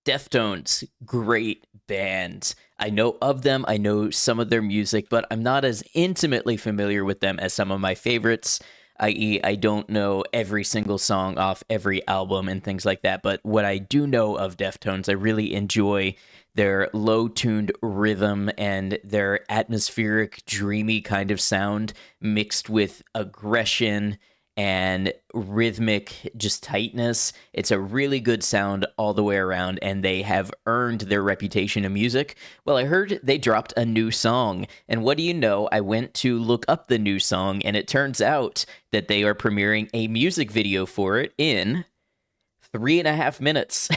Deftones, great band. I know of them, I know some of their music, but I'm not as intimately familiar with them as some of my favorites, i.e., I don't know every single song off every album and things like that. But what I do know of Deftones, I really enjoy their low tuned rhythm and their atmospheric, dreamy kind of sound mixed with aggression and rhythmic just tightness. It's a really good sound all the way around, and they have earned their reputation in music. Well, I heard they dropped a new song, and what do you know? I went to look up the new song, and it turns out that they are premiering a music video for it in 3.5 minutes.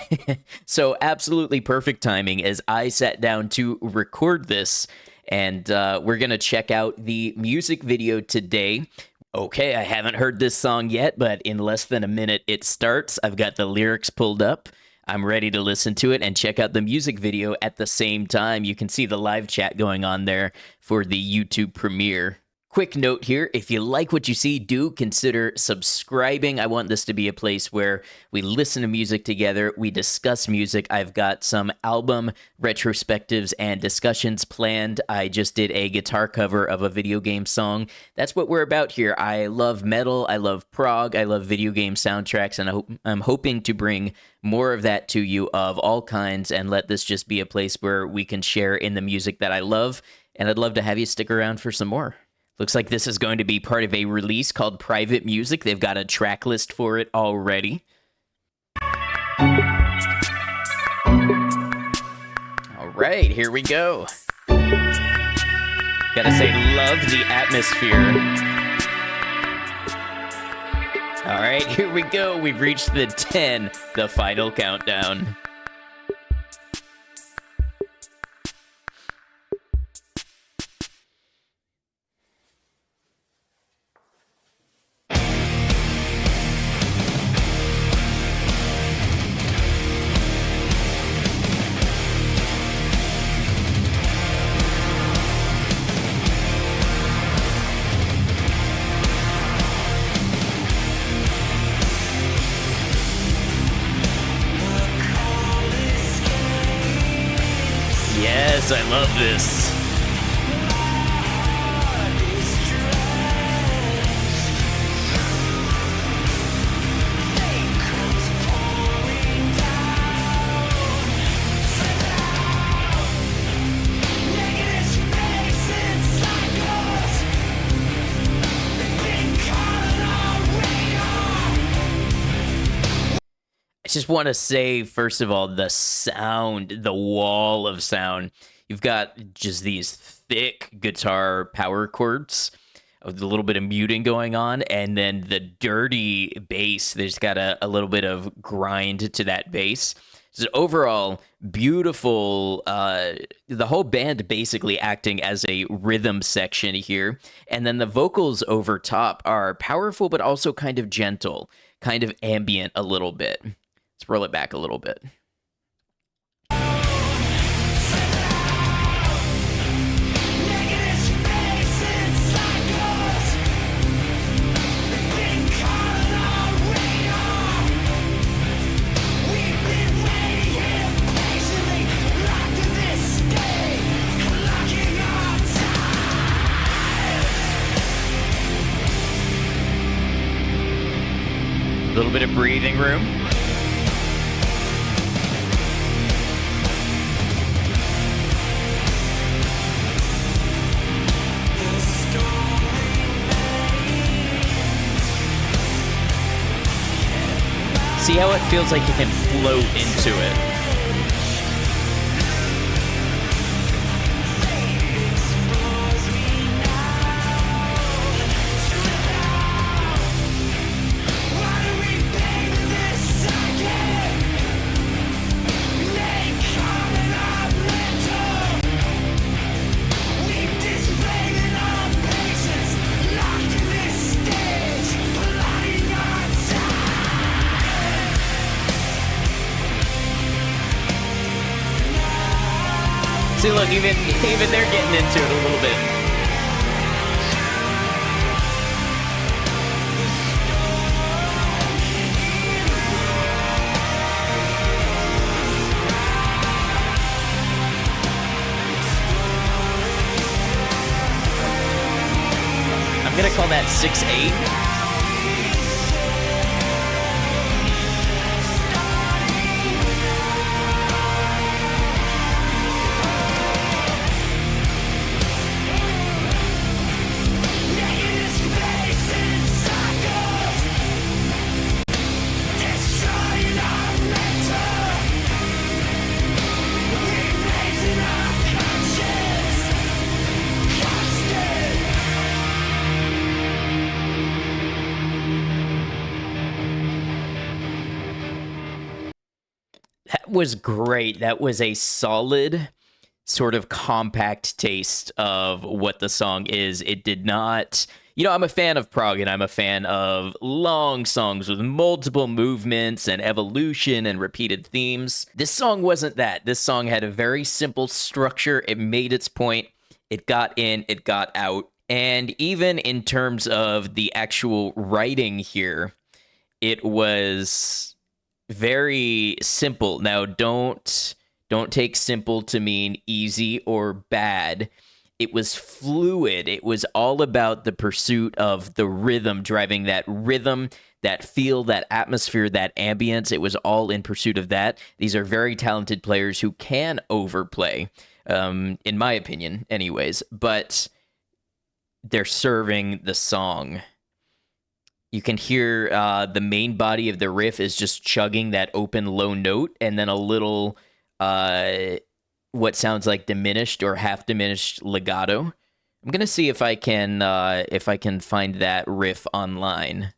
So, absolutely perfect timing as I sat down to record this. And we're going to check out the music video today. Okay, I haven't heard this song yet, but in less than a minute it starts. I've got the lyrics pulled up. I'm ready to listen to it and check out the music video at the same time. You can see the live chat going on there for the YouTube premiere. Quick note here, if you like what you see, do consider subscribing. I want this to be a place where we listen to music together, we discuss music. I've got some album retrospectives and discussions planned. I just did a guitar cover of a video game song. That's what we're about here. I love metal, I love prog, I love video game soundtracks, and I'm hoping to bring more of that to you of all kinds and let this just be a place where we can share in the music that I love. And I'd love to have you stick around for some more. Looks like this is going to be part of a release called Private Music. They've got a track list for it already. All right, here we go. Gotta say, love the atmosphere. All right, here we go. We've reached the 10, the final countdown. Yes, I love this. I just want to say, first of all, the sound, the wall of sound. You've got just these thick guitar power chords with a little bit of muting going on, and then the dirty bass. There's got a little bit of grind to that bass. So overall, beautiful. The whole band basically acting as a rhythm section here. And then the vocals over top are powerful, but also kind of gentle, kind of ambient a little bit. Let's roll it back a little bit. A little bit of breathing room. See how it feels like you can float into it. See, look, even they're getting into it a little bit. call that 6/8? That was great. That was a solid, sort of compact taste of what the song is. It did not. I'm a fan of prog and I'm a fan of long songs with multiple movements and evolution and repeated themes. This song wasn't that. This song had a very simple structure. It made its point. It got in, it got out. And even in terms of the actual writing here, it was very simple. Now, don't take simple to mean easy or bad. It was fluid. It was all about the pursuit of the rhythm, driving that rhythm, that feel, that atmosphere, that ambience. It was all in pursuit of that. These are very talented players who can overplay, in my opinion, anyways, but they're serving the song. You can hear the main body of the riff is just chugging that open low note, and then a little what sounds like diminished or half diminished legato. I'm gonna see if I can find that riff online.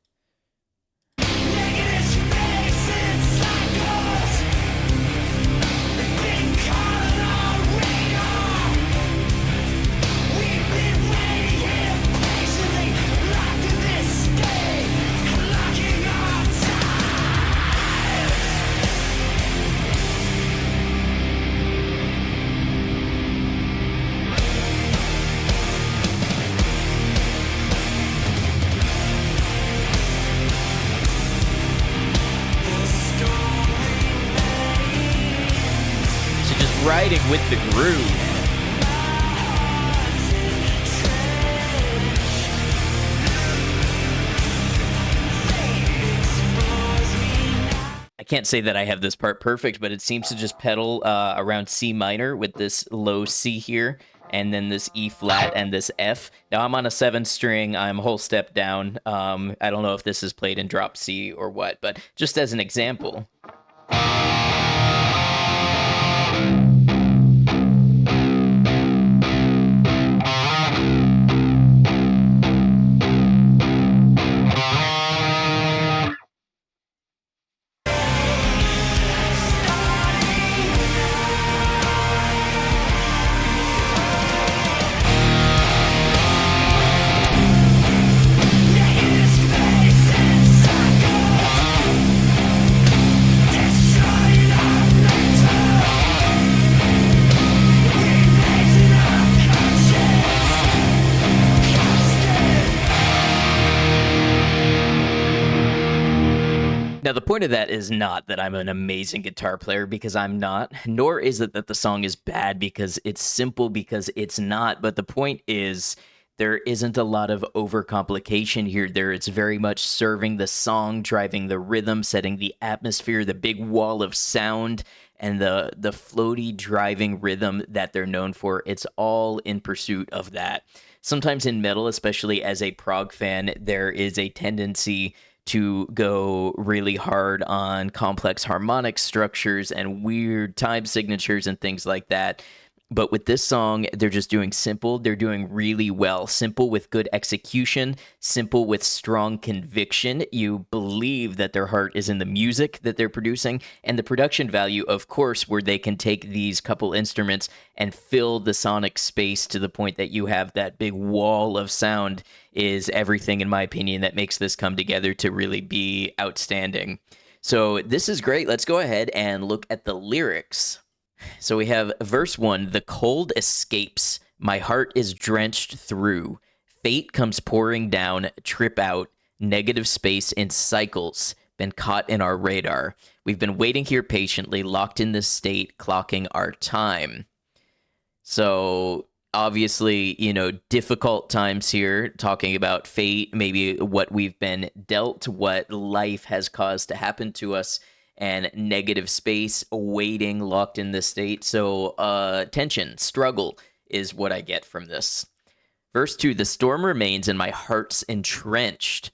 Riding with the groove. I can't say that I have this part perfect, but it seems to just pedal around C minor with this low C here, and then this E flat and this F. Now I'm on a 7 string. I'm a whole step down. I don't know if this is played in drop C or what, but just as an example. Now, the point of that is not that I'm an amazing guitar player, because I'm not, nor is it that the song is bad because it's simple, because it's not. But the point is, there isn't a lot of overcomplication here. It's very much serving the song, driving the rhythm, setting the atmosphere, the big wall of sound, and the floaty driving rhythm that they're known for. It's all in pursuit of that. Sometimes in metal, especially as a prog fan, there is a tendency to go really hard on complex harmonic structures and weird time signatures and things like that. But with this song, they're just doing simple. They're doing really well. Simple with good execution, simple with strong conviction. You believe that their heart is in the music that they're producing, and the production value, of course, where they can take these couple instruments and fill the sonic space to the point that you have that big wall of sound, is everything, in my opinion, that makes this come together to really be outstanding. So this is great. Let's go ahead and look at the lyrics. So we have verse 1, the cold escapes, my heart is drenched through, fate comes pouring down, trip out, negative space in cycles, been caught in our radar. We've been waiting here patiently, locked in this state, clocking our time. So Obviously, difficult times here, talking about fate, maybe what we've been dealt, what life has caused to happen to us, and negative space, waiting, locked in this state. So, tension, struggle is what I get from this. Verse 2: The storm remains and my heart's entrenched.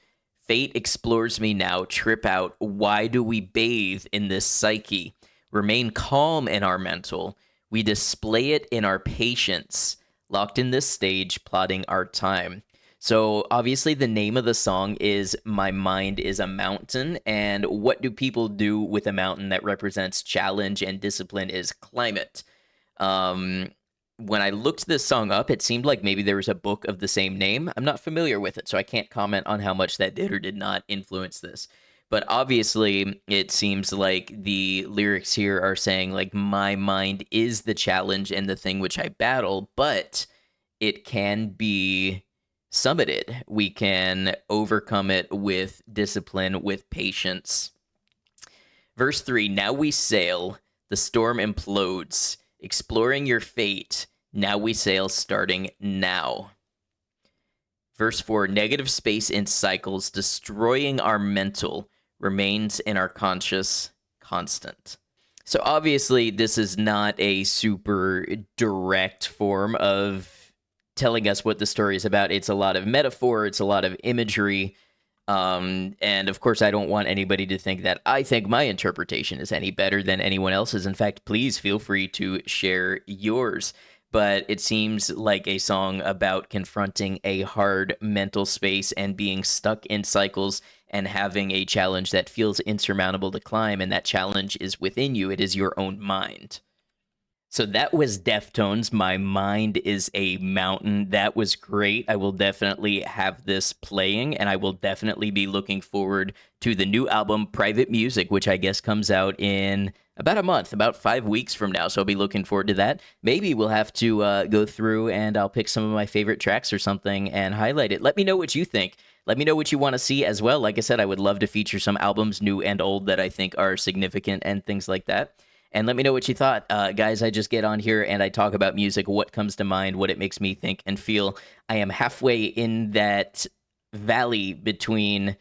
Fate explores me now, trip out. Why do we bathe in this psyche? Remain calm in our mental. We display it in our patience, locked in this stage, plotting our time. So, obviously, the name of the song is My Mind is a Mountain. And what do people do with a mountain that represents challenge and discipline is climate. Um, when I looked this song up, it seemed like maybe there was a book of the same name. I'm not familiar with it, so I can't comment on how much that did or did not influence this. But obviously, it seems like the lyrics here are saying, like, my mind is the challenge and the thing which I battle, but it can be summited. We can overcome it with discipline, with patience. Verse 3: Now we sail, the storm implodes, exploring your fate. Now we sail, starting now. Verse 4: Negative space in cycles, destroying our mental, remains in our conscious, constant. So obviously, this is not a super direct form of telling us what the story is about. It's a lot of metaphor, it's a lot of imagery. And of course, I don't want anybody to think that I think my interpretation is any better than anyone else's. In fact, please feel free to share yours. But it seems like a song about confronting a hard mental space and being stuck in cycles and having a challenge that feels insurmountable to climb. And that challenge is within you, it is your own mind. So that was Deftones. My Mind is a Mountain. That was great. I will definitely have this playing, and I will definitely be looking forward to the new album, Private Music, which I guess comes out in about a month, about 5 weeks from now. So I'll be looking forward to that. Maybe we'll have to go through and I'll pick some of my favorite tracks or something and highlight it. Let me know what you think. Let me know what you want to see as well. Like I said, I would love to feature some albums, new and old, that I think are significant and things like that. And let me know what you thought. Guys, I just get on here and I talk about music, what comes to mind, what it makes me think and feel. I am halfway in that valley between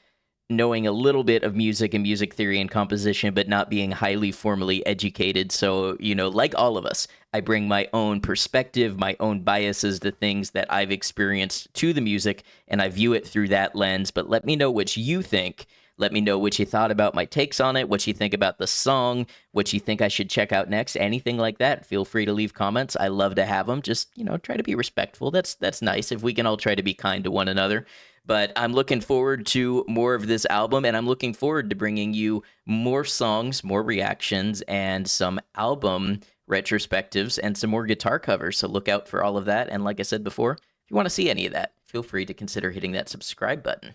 knowing a little bit of music and music theory and composition, but not being highly formally educated. So, like all of us, I bring my own perspective, my own biases, the things that I've experienced to the music, and I view it through that lens. But let me know what you think. Let me know what you thought about my takes on it, what you think about the song, what you think I should check out next, anything like that. Feel free to leave comments. I love to have them. Just, try to be respectful. That's nice if we can all try to be kind to one another. But I'm looking forward to more of this album, and I'm looking forward to bringing you more songs, more reactions, and some album retrospectives and some more guitar covers. So look out for all of that. And like I said before, if you want to see any of that, feel free to consider hitting that subscribe button.